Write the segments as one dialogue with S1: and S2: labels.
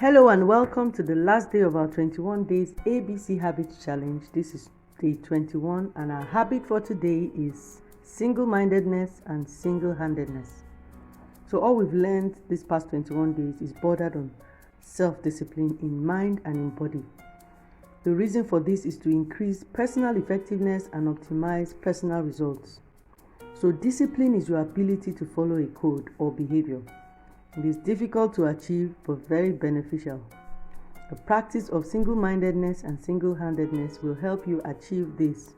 S1: Hello and welcome to the last day of our 21 days ABC Habits Challenge. This is day 21 and our habit for today is single-mindedness and single-handedness. So all we've learned this past 21 days is bordered on self-discipline in mind and in body. The reason for this is to increase personal effectiveness and optimize personal results. So discipline is your ability to follow a code or behavior. It is difficult to achieve but very beneficial. The practice of single-mindedness and single-handedness will help you achieve this.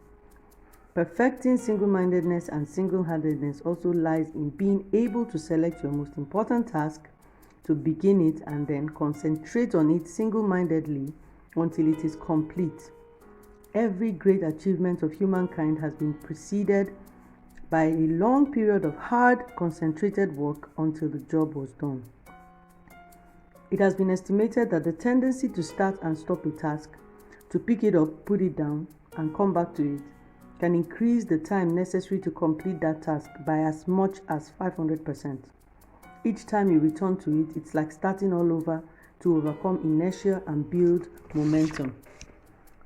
S1: Perfecting single-mindedness and single-handedness also lies in being able to select your most important task, to begin it and then concentrate on it single-mindedly until it is complete. Every great achievement of humankind has been preceded by a long period of hard, concentrated work until the job was done. It has been estimated that the tendency to start and stop a task, to pick it up, put it down, and come back to it, can increase the time necessary to complete that task by as much as 500%. Each time you return to it, it's like starting all over to overcome inertia and build momentum.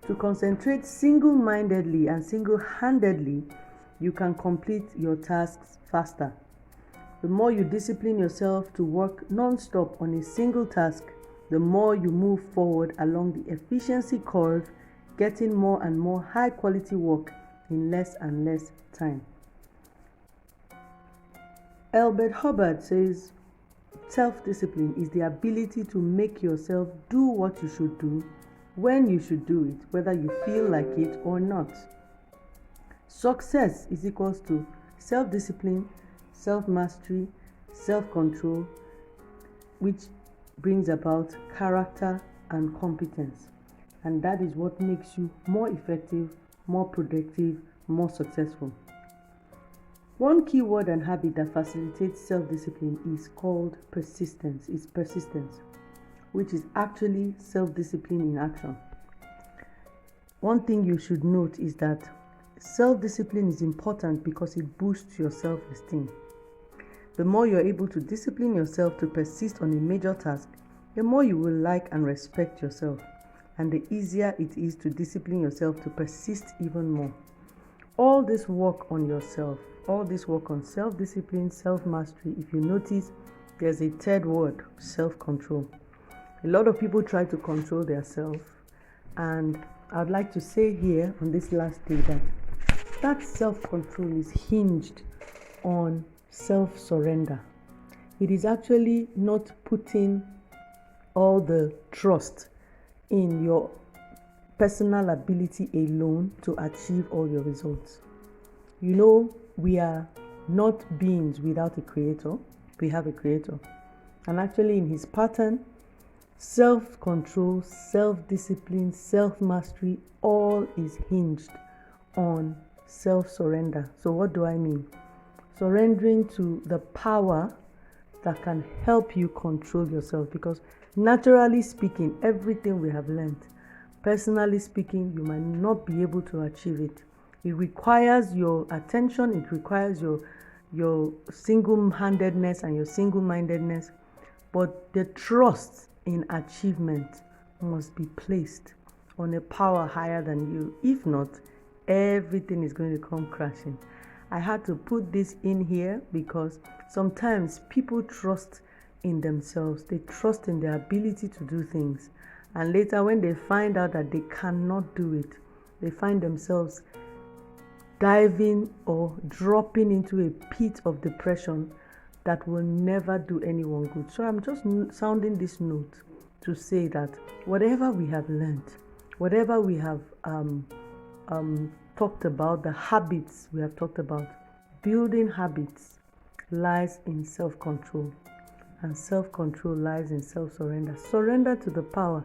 S1: To concentrate single-mindedly and single-handedly, you can complete your tasks faster. The more you discipline yourself to work non-stop on a single task, the more you move forward along the efficiency curve, getting more and more high-quality work in less and less time. Albert Hubbard says, self-discipline is the ability to make yourself do what you should do, when you should do it, whether you feel like it or not. Success is equals to self-discipline, self-mastery, self-control, which brings about character and competence. And that is what makes you more effective, more productive, more successful. One key word and habit that facilitates self-discipline is called persistence. It's persistence, which is actually self-discipline in action. One thing you should note is that self-discipline is important because it boosts your self-esteem. The more you're able to discipline yourself to persist on a major task, the more you will like and respect yourself, and the easier it is to discipline yourself to persist even more. All this work on yourself, all this work on self-discipline, self-mastery, if you notice, there's a third word, self-control. A lot of people try to control their self, and I'd like to say here on this last day that self-control is hinged on self-surrender. It is actually not putting all the trust in your personal ability alone to achieve all your results. You know, we are not beings without a creator. We have a creator. And actually in his pattern, self-control, self-discipline, self-mastery, all is hinged on self-surrender. So what do I mean? Surrendering to the power that can help you control yourself, because naturally speaking, everything we have learned, personally speaking, you might not be able to achieve it. It requires your attention, it requires your single-handedness and your single-mindedness, but the trust in achievement must be placed on a power higher than you. If not, everything is going to come crashing. I had to put this in here because sometimes people trust in themselves. They trust in their ability to do things. And later when they find out that they cannot do it, they find themselves diving or dropping into a pit of depression that will never do anyone good. So I'm just sounding this note to say that whatever we have learned, whatever we have talked about, the habits we have talked about, building habits lies in self-control, and self-control lies in self-surrender. Surrender to the power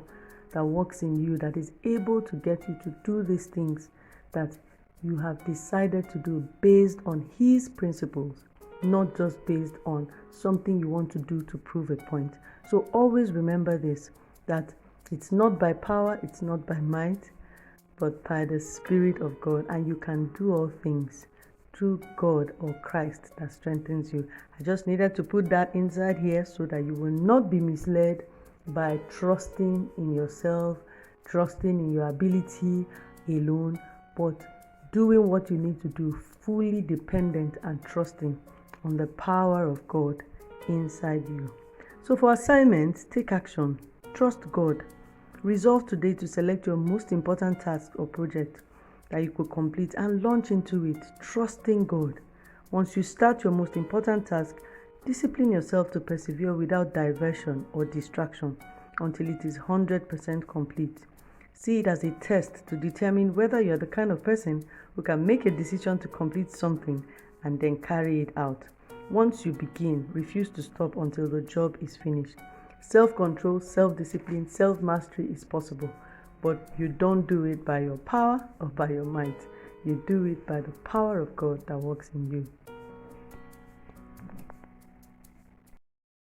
S1: that works in you, that is able to get you to do these things that you have decided to do based on his principles, not just based on something you want to do to prove a point. So always remember this, that it's not by power, it's not by might, but by the Spirit of God, and you can do all things through God or Christ that strengthens you. I just needed to put that inside here so that you will not be misled, by trusting in yourself, trusting in your ability alone, but doing what you need to do, fully dependent and trusting on the power of God inside you. So for assignments, take action. Trust God. Resolve today to select your most important task or project that you could complete and launch into it, trusting God. Once you start your most important task, discipline yourself to persevere without diversion or distraction until it is 100% complete. See it as a test to determine whether you're the kind of person who can make a decision to complete something and then carry it out. Once you begin, refuse to stop until the job is finished. Self-control, self-discipline, self-mastery is possible, but you don't do it by your power or by your might. You do it by the power of God that works in you.